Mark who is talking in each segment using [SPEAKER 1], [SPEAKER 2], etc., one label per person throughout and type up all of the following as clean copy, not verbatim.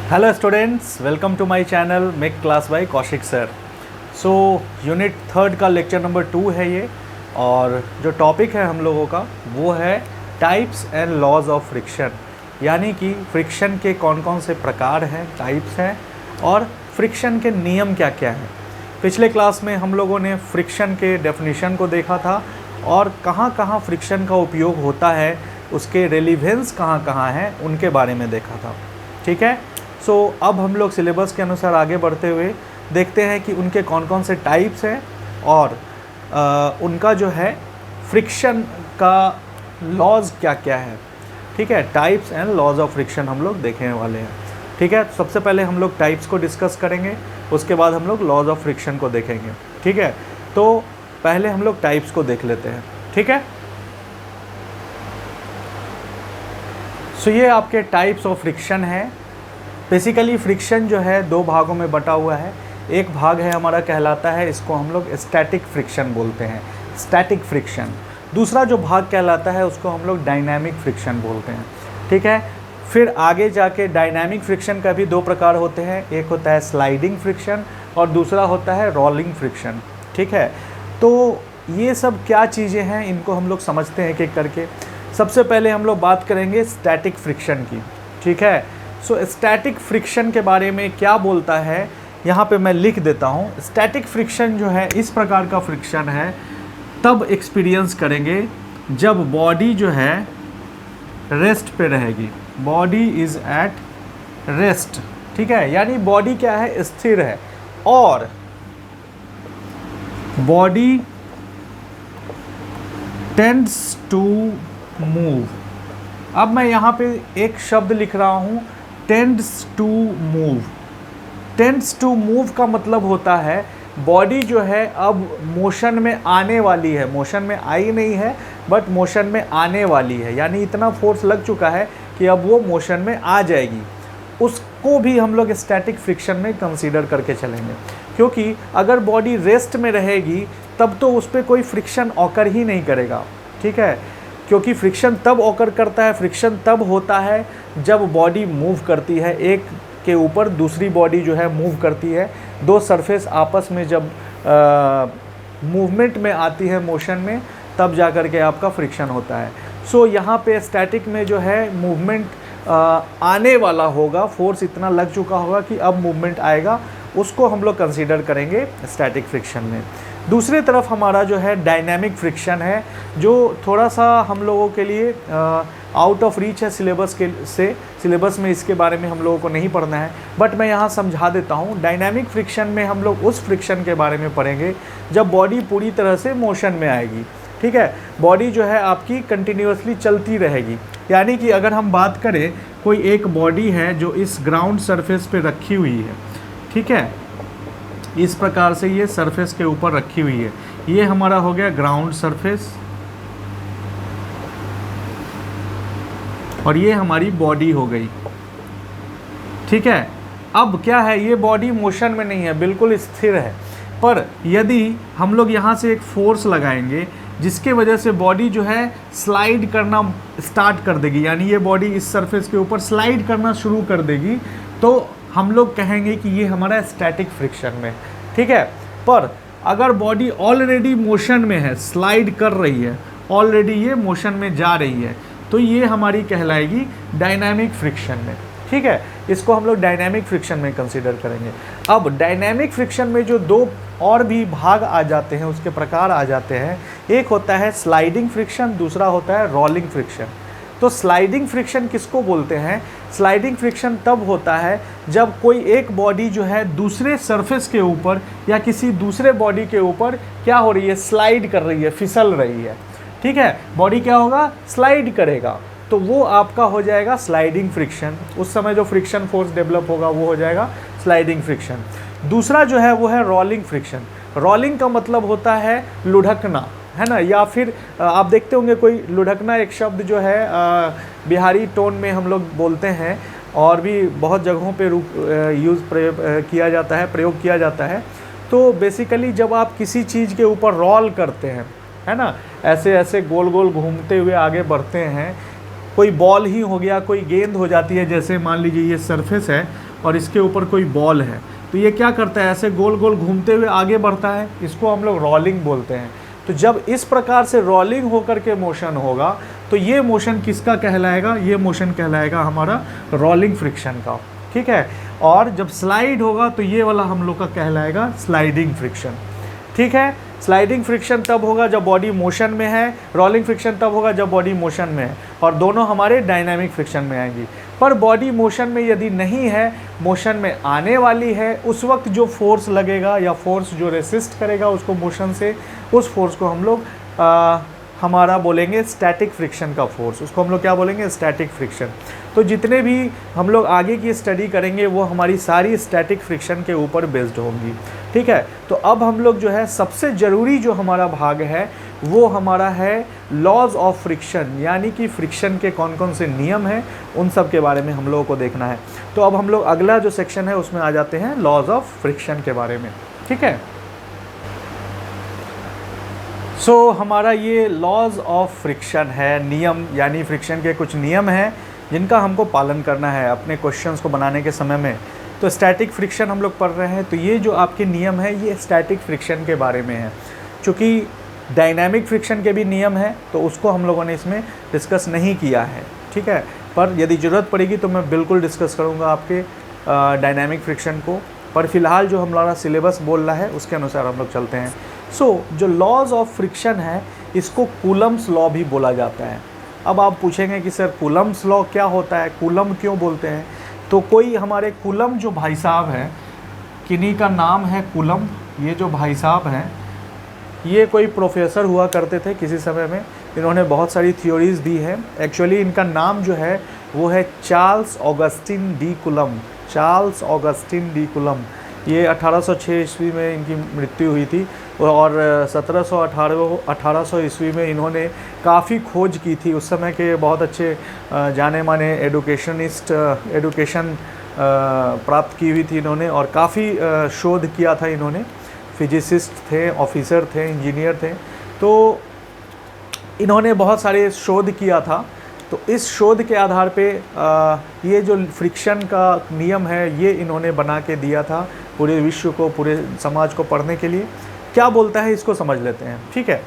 [SPEAKER 1] Hello students, welcome to my channel make class by Kaushik sir. So unit third का lecture number 2 है ये, और जो टॉपिक है हम लोगों का वो है types and laws of friction, यानी कि फ्रिक्शन के कौन कौन से प्रकार हैं, टाइप्स हैं, और फ्रिक्शन के नियम क्या क्या हैं। पिछले क्लास में हम लोगों ने फ्रिक्शन के डेफिनेशन को देखा था और कहाँ कहाँ फ्रिक्शन का उपयोग होता है, उसके रेलिवेंस कहाँ कहाँ हैं उनके बारे में देखा था। ठीक है। सो अब हम लोग सिलेबस के अनुसार आगे बढ़ते हुए देखते हैं कि उनके कौन कौन से टाइप्स हैं और उनका जो है फ्रिक्शन का लॉज क्या क्या है। ठीक है, types and laws of friction हम लोग देखने वाले हैं। ठीक है, सबसे पहले हम लोग टाइप्स को डिस्कस करेंगे, उसके बाद हम लोग लॉज ऑफ फ्रिक्शन को देखेंगे। ठीक है, तो पहले हम लोग टाइप्स को देख लेते हैं। ठीक है, सो ये आपके टाइप्स ऑफ फ्रिक्शन है। बेसिकली फ्रिक्शन जो है दो भागों में बटा हुआ है। एक भाग है हमारा कहलाता है, इसको हम लोग स्टैटिक फ्रिक्शन बोलते हैं, स्टैटिक फ्रिक्शन। दूसरा जो भाग कहलाता है उसको हम लोग डायनामिक फ्रिक्शन बोलते हैं। ठीक है, फिर आगे जाके डायनामिक फ्रिक्शन का भी दो प्रकार होते हैं, एक होता है स्लाइडिंग फ्रिक्शन और दूसरा होता है रोलिंग फ्रिक्शन। ठीक है, तो ये सब क्या चीज़ें हैं इनको हम लोग समझते हैं एक एक करके। सबसे पहले हम लोग बात करेंगे स्टैटिक फ्रिक्शन की। ठीक है, सो स्टैटिक फ्रिक्शन के बारे में क्या बोलता है यहाँ पे मैं लिख देता हूँ। स्टैटिक फ्रिक्शन जो है इस प्रकार का फ्रिक्शन है, तब एक्सपीरियंस करेंगे जब बॉडी जो है रेस्ट पे रहेगी। Body is at rest. ठीक है, यानी बॉडी क्या है, स्थिर है और बॉडी टेंड्स टू मूव। अब मैं यहाँ पे एक शब्द लिख रहा हूँ, tends to move. Tends to move का मतलब होता है बॉडी जो है अब मोशन में आने वाली है, मोशन में आई नहीं है बट मोशन में आने वाली है, यानी इतना फोर्स लग चुका है कि अब वो मोशन में आ जाएगी। उसको भी हम लोग स्टैटिक फ्रिक्शन में कंसीडर करके चलेंगे, क्योंकि अगर बॉडी रेस्ट में रहेगी तब तो उस पर कोई फ्रिक्शन ऑकर ही नहीं करेगा। ठीक है, क्योंकि फ्रिक्शन तब ऑकर करता है, फ्रिक्शन तब होता है जब बॉडी मूव करती है, एक के ऊपर दूसरी बॉडी जो है मूव करती है, दो सरफेस आपस में जब मूवमेंट में आती है, मोशन में, तब जा कर के आपका फ्रिक्शन होता है। सो यहाँ पे स्टैटिक में जो है मूवमेंट आने वाला होगा, फोर्स इतना लग चुका होगा कि अब मूवमेंट आएगा, उसको हम लोग कंसीडर करेंगे स्टैटिक फ्रिक्शन में। दूसरी तरफ हमारा जो है डायनामिक फ्रिक्शन है, जो थोड़ा सा हम लोगों के लिए आउट ऑफ रीच है सिलेबस में इसके बारे में हम लोगों को नहीं पढ़ना है, बट मैं यहाँ समझा देता हूँ। डायनामिक फ्रिक्शन में हम लोग उस फ्रिक्शन के बारे में पढ़ेंगे जब बॉडी पूरी तरह से मोशन में आएगी। ठीक है, बॉडी जो है आपकी कंटिन्यूसली चलती रहेगी, यानी कि अगर हम बात करें कोई एक बॉडी है जो इस ग्राउंड सरफेस पे रखी हुई है। ठीक है, इस प्रकार से ये सरफेस के ऊपर रखी हुई है, ये हमारा हो गया ग्राउंड सरफेस और ये हमारी बॉडी हो गई। ठीक है, अब क्या है, ये बॉडी मोशन में नहीं है, बिल्कुल स्थिर है, पर यदि हम लोग यहाँ से एक फोर्स लगाएंगे जिसके वजह से बॉडी जो है स्लाइड करना स्टार्ट कर देगी, यानी ये बॉडी इस सरफेस के ऊपर स्लाइड करना शुरू कर देगी, तो हम लोग कहेंगे कि ये हमारा स्टैटिक फ्रिक्शन में। ठीक है, पर अगर बॉडी ऑलरेडी मोशन में है, स्लाइड कर रही है, ऑलरेडी ये मोशन में जा रही है, तो ये हमारी कहलाएगी डायनामिक फ्रिक्शन में। ठीक है, इसको हम लोग डायनामिक फ्रिक्शन में कंसीडर करेंगे। अब डायनामिक फ्रिक्शन में जो दो और भी भाग आ जाते हैं, उसके प्रकार आ जाते हैं, एक होता है स्लाइडिंग फ्रिक्शन, दूसरा होता है रोलिंग फ्रिक्शन। तो स्लाइडिंग फ्रिक्शन किसको बोलते हैं? स्लाइडिंग फ्रिक्शन तब होता है जब कोई एक बॉडी जो है दूसरे सरफेस के ऊपर या किसी दूसरे बॉडी के ऊपर क्या हो रही है, स्लाइड कर रही है, फिसल रही है। ठीक है, बॉडी क्या होगा, स्लाइड करेगा, तो वो आपका हो जाएगा स्लाइडिंग फ्रिक्शन। उस समय जो फ्रिक्शन फोर्स डेवलप होगा वो हो जाएगा स्लाइडिंग फ्रिक्शन। दूसरा जो है वो है रोलिंग फ्रिक्शन। रोलिंग का मतलब होता है लुढ़कना, है ना, या फिर आप देखते होंगे कोई लुढ़कना एक शब्द जो है बिहारी टोन में हम लोग बोलते हैं और भी बहुत जगहों पे प्रयोग किया जाता है। तो बेसिकली जब आप किसी चीज़ के ऊपर रोल करते हैं, है ना, ऐसे ऐसे गोल गोल घूमते हुए आगे बढ़ते हैं, कोई बॉल ही हो गया, कोई गेंद हो जाती है, जैसे मान लीजिए ये सरफेस है और इसके ऊपर कोई बॉल है, तो ये क्या करता है, ऐसे गोल गोल घूमते हुए आगे बढ़ता है, इसको हम लोग रोलिंग बोलते हैं। तो जब इस प्रकार से रोलिंग होकर के मोशन होगा तो ये मोशन किसका कहलाएगा, ये मोशन कहलाएगा हमारा रोलिंग फ्रिक्शन का, ठीक है। और जब स्लाइड होगा तो ये वाला हम लोग का कहलाएगा स्लाइडिंग फ्रिक्शन, ठीक है। स्लाइडिंग फ्रिक्शन तब होगा जब बॉडी मोशन में है, रोलिंग फ्रिक्शन तब होगा जब बॉडी मोशन में है, और दोनों हमारे डायनामिक फ्रिक्शन में आएंगी। पर बॉडी मोशन में यदि नहीं है, मोशन में आने वाली है, उस वक्त जो फोर्स लगेगा या फोर्स जो रेसिस्ट करेगा उसको मोशन से, उस फोर्स को हम लोग हमारा बोलेंगे स्टैटिक फ्रिक्शन का फोर्स, उसको हम लोग क्या बोलेंगे, स्टैटिक फ्रिक्शन। तो जितने भी हम लोग आगे की स्टडी करेंगे वो हमारी सारी स्टैटिक फ्रिक्शन के ऊपर बेस्ड होंगी, ठीक है। तो अब हम लोग जो है सबसे ज़रूरी जो हमारा भाग है वो हमारा है लॉज ऑफ फ्रिक्शन, यानी कि फ्रिक्शन के कौन कौन से नियम हैं उन सब के बारे में हम लोगों को देखना है। तो अब हम लोग अगला जो सेक्शन है उसमें आ जाते हैं लॉज ऑफ फ्रिक्शन के बारे में, ठीक है। सो हमारा ये लॉज ऑफ फ्रिक्शन है, नियम, यानी फ्रिक्शन के कुछ नियम हैं जिनका हमको पालन करना है अपने क्वेश्चंस को बनाने के समय में। तो स्टैटिक फ्रिक्शन हम लोग पढ़ रहे हैं, तो ये जो आपके नियम है ये स्टैटिक फ्रिक्शन के बारे में है। चूँकि डायनामिक फ्रिक्शन के भी नियम हैं तो उसको हम लोगों ने इसमें डिस्कस नहीं किया है, ठीक है। पर यदि ज़रूरत पड़ेगी तो मैं बिल्कुल डिस्कस करूँगा आपके डायनामिक फ्रिक्शन को, पर फिलहाल जो हमारा सिलेबस बोल रहा है उसके अनुसार हम लोग चलते हैं। जो लॉज ऑफ फ्रिक्शन है इसको कूलम्स लॉ भी बोला जाता है। अब आप पूछेंगे कि सर कूलम्स लॉ क्या होता है, कूलम क्यों बोलते हैं, तो कोई हमारे कूलम जो भाई साहब हैं, किन्हीं का नाम है कूलम, ये जो भाई साहब हैं ये कोई प्रोफेसर हुआ करते थे किसी समय में, इन्होंने बहुत सारी थ्योरीज़ दी है। एक्चुअली इनका नाम जो है वो है Charles Augustin de coulomb, Charles Augustin de coulomb. ये 1806 ईस्वी में इनकी मृत्यु हुई थी और 1800 ईस्वी में इन्होंने काफ़ी खोज की थी। उस समय के बहुत अच्छे जाने माने एडुकेशन प्राप्त की हुई थी इन्होंने, और काफ़ी शोध किया था इन्होंने। फिजिसिस्ट थे, ऑफिसर थे, इंजीनियर थे, तो इन्होंने बहुत सारे शोध किया था। तो इस शोध के आधार पे ये जो फ्रिक्शन का नियम है ये इन्होंने बना के दिया था पूरे विश्व को, पूरे समाज को पढ़ने के लिए। क्या बोलता है इसको समझ लेते हैं, ठीक है।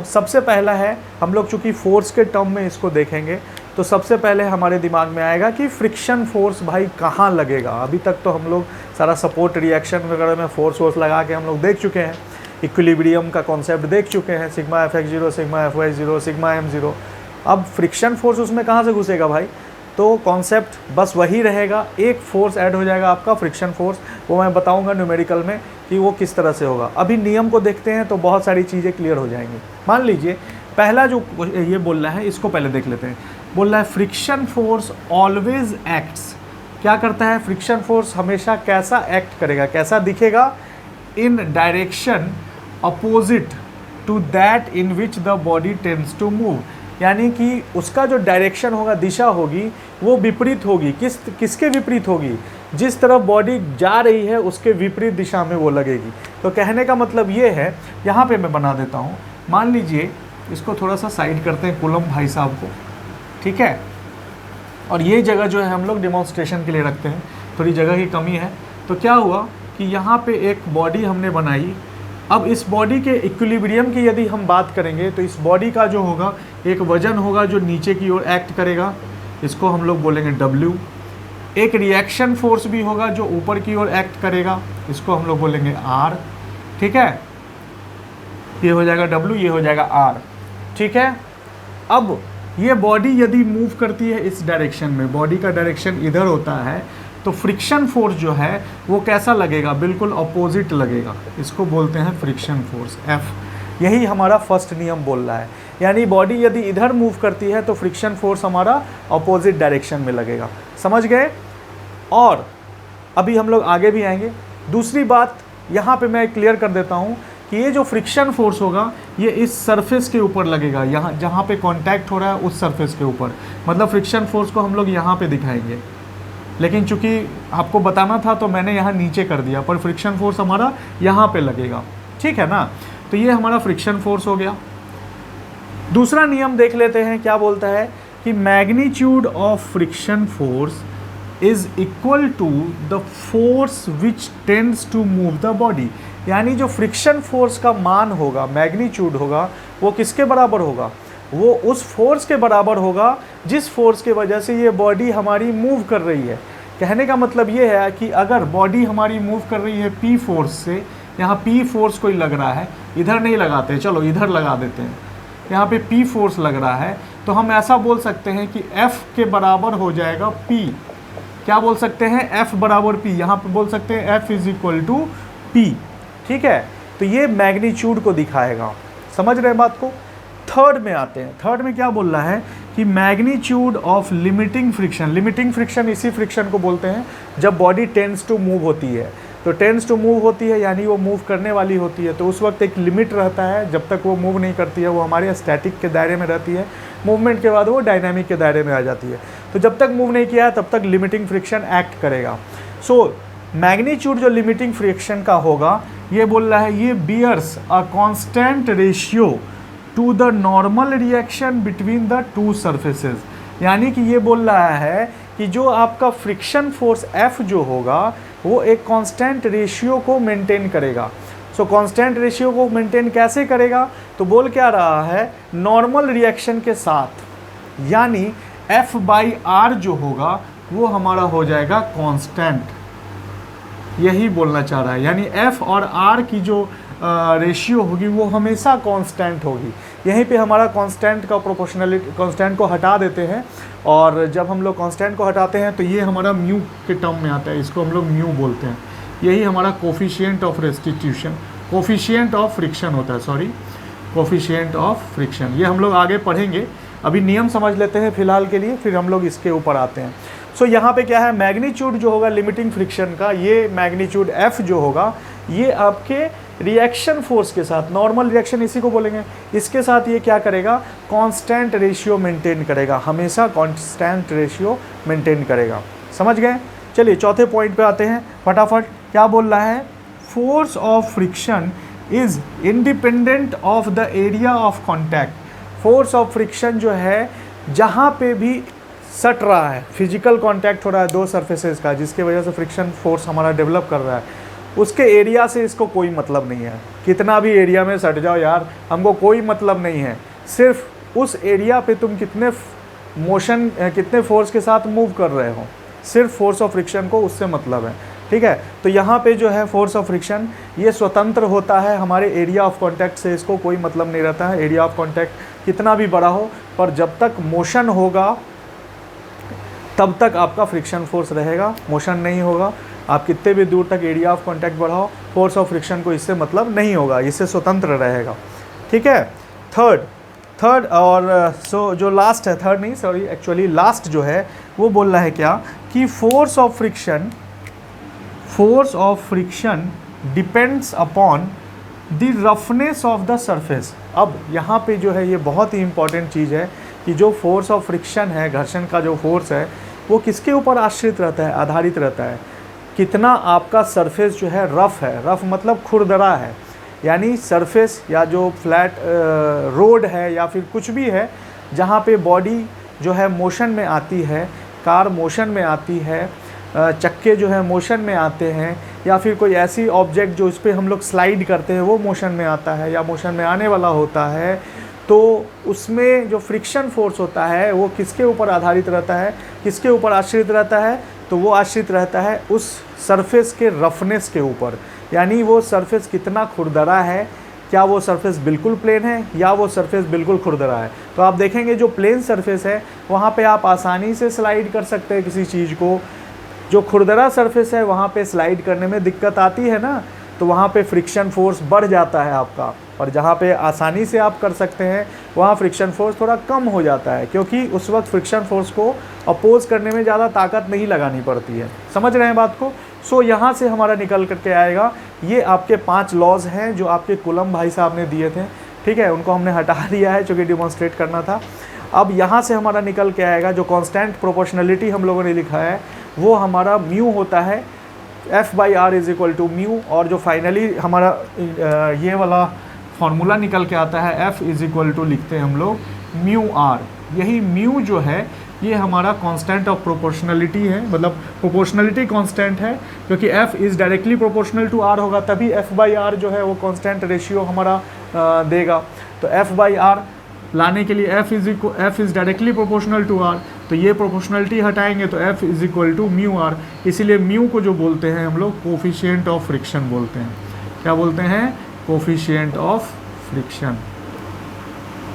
[SPEAKER 1] सबसे पहला है, हम लोग चूँकि फोर्स के टर्म में इसको देखेंगे तो सबसे पहले हमारे दिमाग में आएगा कि फ्रिक्शन फोर्स भाई कहाँ लगेगा। अभी तक तो हम लोग सारा सपोर्ट रिएक्शन वगैरह में फोर्स लगा के हम लोग देख चुके हैं, इक्विलिब्रियम का कॉन्सेप्ट देख चुके हैं, sigma Fx0, sigma Fy0, sigma m0। अब फ्रिक्शन फोर्स उसमें कहाँ से घुसेगा भाई, तो कॉन्सेप्ट बस वही रहेगा, एक फोर्स ऐड हो जाएगा आपका फ्रिक्शन फोर्स, वो मैं बताऊंगा न्यूमेरिकल में कि वो किस तरह से होगा। अभी नियम को देखते हैं तो बहुत सारी चीज़ें क्लियर हो जाएंगी। मान लीजिए पहला जो ये बोल रहा है इसको पहले देख लेते हैं। बोल रहा है फ्रिक्शन फोर्स ऑलवेज एक्ट्स, क्या करता है फ्रिक्शन फोर्स, हमेशा कैसा एक्ट करेगा, कैसा दिखेगा, in direction opposite to that in which the body tends to move, यानी कि उसका जो डायरेक्शन होगा, दिशा होगी, वो विपरीत होगी। किसके विपरीत होगी, जिस तरफ बॉडी जा रही है उसके विपरीत दिशा में वो लगेगी। तो कहने का मतलब ये है, यहाँ पे मैं बना देता हूँ, मान लीजिए इसको थोड़ा सा साइड करते हैं कूलम भाई साहब को, ठीक है। और ये जगह जो है हम लोग डिमॉन्स्ट्रेशन के लिए रखते हैं, थोड़ी जगह की कमी है। तो क्या हुआ कि यहाँ पे एक बॉडी हमने बनाई। अब इस बॉडी के इक्विलिब्रियम की यदि हम बात करेंगे तो इस बॉडी का जो होगा एक वजन होगा जो नीचे की ओर एक्ट करेगा, इसको हम लोग बोलेंगे W। एक रिएक्शन फोर्स भी होगा जो ऊपर की ओर एक्ट करेगा, इसको हम लोग बोलेंगे R, ठीक है। ये हो जाएगा W, ये हो जाएगा R, ठीक है। अब ये बॉडी यदि मूव करती है इस डायरेक्शन में, बॉडी का डायरेक्शन इधर होता है, तो फ्रिक्शन फोर्स जो है वो कैसा लगेगा, बिल्कुल अपोजिट लगेगा, इसको बोलते हैं फ्रिक्शन फोर्स F। यही हमारा फर्स्ट नियम बोल रहा है, यानी बॉडी यदि इधर मूव करती है तो फ्रिक्शन फोर्स हमारा अपोजिट डायरेक्शन में लगेगा, समझ गए। और अभी हम लोग आगे भी आएंगे। दूसरी बात यहाँ पे मैं क्लियर कर देता हूँ कि ये जो फ्रिक्शन फोर्स होगा ये इस सरफेस के ऊपर लगेगा, यहाँ जहाँ पे कांटेक्ट हो रहा है उस सरफेस के ऊपर, मतलब फ्रिक्शन फोर्स को हम लोग यहाँ पे दिखाएंगे, लेकिन चूंकि आपको बताना था तो मैंने यहाँ नीचे कर दिया, पर फ्रिक्शन फोर्स हमारा यहाँ पे लगेगा, ठीक है ना। तो ये हमारा फ्रिक्शन फोर्स हो गया। दूसरा नियम देख लेते हैं, क्या बोलता है कि magnitude of friction force is equal to the force which tends to move the body. यानी जो फ्रिक्शन फोर्स का मान होगा, मैग्नीट्यूड होगा, वो किसके बराबर होगा? वो उस फोर्स के बराबर होगा जिस फोर्स के वजह से ये बॉडी हमारी मूव कर रही है। कहने का मतलब ये है कि अगर बॉडी हमारी मूव कर रही है P फोर्स से, यहाँ P फोर्स कोई लग रहा है, इधर नहीं लगाते, चलो इधर लगा देते हैं, यहाँ पे P फोर्स लग रहा है, तो हम ऐसा बोल सकते हैं कि F के बराबर हो जाएगा P। क्या बोल सकते हैं? F बराबर P। यहाँ पे बोल सकते हैं F is equal to P। ठीक है, तो ये मैग्नीट्यूड को दिखाएगा। समझ रहे हैं बात को? थर्ड में आते हैं। थर्ड में क्या बोल रहा है कि magnitude of limiting friction. Limiting friction इसी फ्रिक्शन को बोलते हैं जब बॉडी टेंड्स टू मूव होती है। तो टेंड्स टू मूव होती है यानी वो मूव करने वाली होती है, तो उस वक्त एक लिमिट रहता है, जब तक वो मूव नहीं करती है वो हमारे स्टैटिक के दायरे में रहती है। मूवमेंट के बाद वो डायनामिक के दायरे में आ जाती है। तो जब तक मूव नहीं किया है तब तक लिमिटिंग फ्रिक्शन एक्ट करेगा। सो मैग्नीट्यूड जो लिमिटिंग फ्रिक्शन का होगा, ये बोल रहा है ये bears a constant ratio to the normal reaction between the two surfaces. यानी कि ये बोल रहा है कि जो आपका फ्रिक्शन फोर्स F जो होगा वो एक कांस्टेंट रेशियो को मेंटेन करेगा। सो कांस्टेंट रेशियो को मेंटेन कैसे करेगा? तो बोल क्या रहा है, नॉर्मल रिएक्शन के साथ, यानी F/R जो होगा वो हमारा हो जाएगा कांस्टेंट। यही बोलना चाह रहा है, यानी F और R की जो रेशियो होगी वो हमेशा कांस्टेंट होगी। यहीं पे हमारा कांस्टेंट का प्रोपोर्शनलिटी, कांस्टेंट को हटा देते हैं, और जब हम लोग कांस्टेंट को हटाते हैं तो ये हमारा म्यू के टर्म में आता है, इसको हम लोग म्यू बोलते हैं। यही हमारा coefficient of restitution, coefficient of friction होता है, सॉरी, कोफिशिएंट ऑफ फ्रिक्शन। ये हम लोग आगे पढ़ेंगे, अभी नियम समझ लेते हैं फिलहाल के लिए, फिर हम लोग इसके ऊपर आते हैं। सो यहाँ पे क्या है, मैग्नीट्यूड जो होगा लिमिटिंग फ्रिक्शन का, ये मैग्नीट्यूड F जो होगा ये आपके रिएक्शन फोर्स के साथ, नॉर्मल रिएक्शन इसी को बोलेंगे, इसके साथ ये क्या करेगा, कांस्टेंट रेशियो मेंटेन करेगा, हमेशा कांस्टेंट रेशियो मेंटेन करेगा। समझ गए? चलिए चौथे पॉइंट पे आते हैं फटाफट। क्या बोल रहा है, force of friction is independent of the area of contact. Force of friction जो है जहाँ पे भी सट रहा है, फिजिकल कॉन्टैक्ट हो रहा है दो सरफेसेस का, जिसके वजह से फ्रिक्शन फोर्स हमारा डेवलप कर रहा है, उसके एरिया से इसको कोई मतलब नहीं है। कितना भी एरिया में सट जाओ यार, हमको कोई मतलब नहीं है, सिर्फ उस एरिया पे तुम कितने मोशन, कितने फोर्स के साथ मूव कर रहे हो, सिर्फ फोर्स ऑफ फ्रिक्शन को उससे मतलब है। ठीक है, तो यहाँ पे जो है फोर्स ऑफ फ्रिक्शन ये स्वतंत्र होता है हमारे एरिया ऑफ कॉन्टैक्ट से, इसको कोई मतलब नहीं रहता है एरिया ऑफ कॉन्टैक्ट कितना भी बड़ा हो, पर जब तक मोशन होगा तब तक आपका फ्रिक्शन फोर्स रहेगा। मोशन नहीं होगा, आप कितने भी दूर तक एरिया ऑफ कॉन्टैक्ट बढ़ाओ, फोर्स ऑफ फ्रिक्शन को इससे मतलब नहीं होगा, इससे स्वतंत्र रहेगा। ठीक है, थर्ड और सो जो लास्ट है, थर्ड नहीं सॉरी एक्चुअली लास्ट जो है वो बोल रहा है क्या कि force of friction depends upon the roughness of the surface. अब यहाँ पे जो है ये बहुत ही इंपॉर्टेंट चीज़ है कि जो फोर्स ऑफ फ्रिक्शन है, घर्षण का जो फोर्स है, वो किसके ऊपर आश्रित रहता है, आधारित रहता है, कितना आपका सरफेस जो है रफ़ है। रफ़ मतलब खुरदरा है, यानी सरफेस या जो फ्लैट रोड है या फिर कुछ भी है जहाँ पे बॉडी जो है मोशन में आती है, कार मोशन में आती है, चक्के जो है मोशन में आते हैं, या फिर कोई ऐसी ऑब्जेक्ट जो इस पर हम लोग स्लाइड करते हैं वो मोशन में आता है या मोशन में आने वाला होता है, तो उसमें जो फ्रिक्शन फोर्स होता है वो किसके ऊपर आधारित रहता है, किसके ऊपर आश्रित रहता है? तो वो आश्रित रहता है उस सरफेस के रफनेस के ऊपर, यानी वो सरफेस कितना खुरदरा है, क्या वो सरफेस बिल्कुल प्लेन है या वो सरफेस बिल्कुल खुरदरा है। तो आप देखेंगे जो प्लेन सरफेस है वहाँ पे आप आसानी से स्लाइड कर सकते हैं किसी चीज़ को, जो खुरदरा सरफेस है वहाँ पे स्लाइड करने में दिक्कत आती है ना, तो वहाँ पे फ्रिक्शन फोर्स बढ़ जाता है आपका, और जहाँ पे आसानी से आप कर सकते हैं वहाँ फ्रिक्शन फोर्स थोड़ा कम हो जाता है, क्योंकि उस वक्त फ्रिक्शन फोर्स को अपोज करने में ज़्यादा ताकत नहीं लगानी पड़ती है। समझ रहे हैं बात को? सो यहाँ से हमारा निकल करके आएगा, ये आपके 5 लॉज हैं जो आपके कुलम भाई साहब ने दिए थे। ठीक है, उनको हमने हटा दिया है चूँकि डिमॉन्स्ट्रेट करना था। अब यहाँ से हमारा निकल के आएगा जो कांस्टेंट प्रोपोर्शनलिटी हम लोगों ने लिखा है वो हमारा म्यू होता है, F/R is equal to mu, और जो फाइनली हमारा ये वाला फॉर्मूला निकल के आता है F इज इक्वल टू लिखते हैं हम लोग म्यू R। यही म्यू जो है ये हमारा कांस्टेंट ऑफ प्रोपोर्शनलिटी है, मतलब प्रोपोर्शनलिटी कांस्टेंट है, क्योंकि F is directly proportional to R होगा, तभी F/R जो है वो कांस्टेंट रेशियो हमारा देगा। तो F/R लाने के लिए F is directly proportional to R, तो ये प्रोपोर्शनलिटी हटाएंगे तो F is equal to mu R. इसीलिए म्यू को जो बोलते हैं हम लोग कोफिशिएंट ऑफ फ्रिक्शन बोलते हैं। क्या बोलते हैं? Coefficient of friction.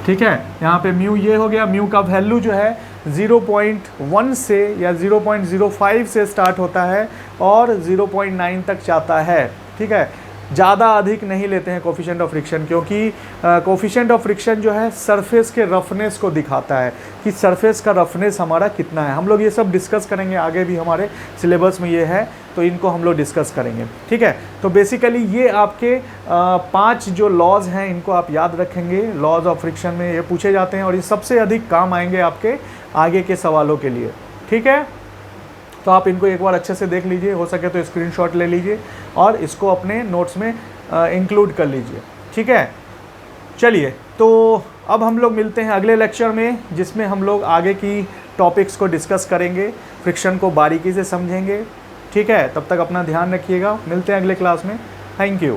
[SPEAKER 1] ठीक है, यहाँ पे म्यू ये हो गया। म्यू का वैल्यू जो है 0.1 से या 0.05 से स्टार्ट होता है और 0.9 तक जाता है। ठीक है, ज़्यादा अधिक नहीं लेते हैं कोफिशिएंट ऑफ फ्रिक्शन, क्योंकि कोफिशिएंट ऑफ फ्रिक्शन जो है सरफेस के रफनेस को दिखाता है कि सरफेस का रफनेस हमारा कितना है। हम लोग ये सब डिस्कस करेंगे आगे भी, हमारे सिलेबस में ये है, तो इनको हम लोग डिस्कस करेंगे। ठीक है, तो बेसिकली ये आपके 5 जो लॉज हैं इनको आप याद रखेंगे। लॉज ऑफ फ्रिक्शन में ये पूछे जाते हैं और ये सबसे अधिक काम आएंगे आपके आगे के सवालों के लिए। ठीक है, तो आप इनको एक बार अच्छे से देख लीजिए, हो सके तो स्क्रीनशॉट ले लीजिए और इसको अपने नोट्स में इंक्लूड कर लीजिए। ठीक है, चलिए तो अब हम लोग मिलते हैं अगले लेक्चर में, जिसमें हम लोग आगे की टॉपिक्स को डिस्कस करेंगे, फ्रिक्शन को बारीकी से समझेंगे। ठीक है, तब तक अपना ध्यान रखिएगा, मिलते हैं अगले क्लास में। Thank you.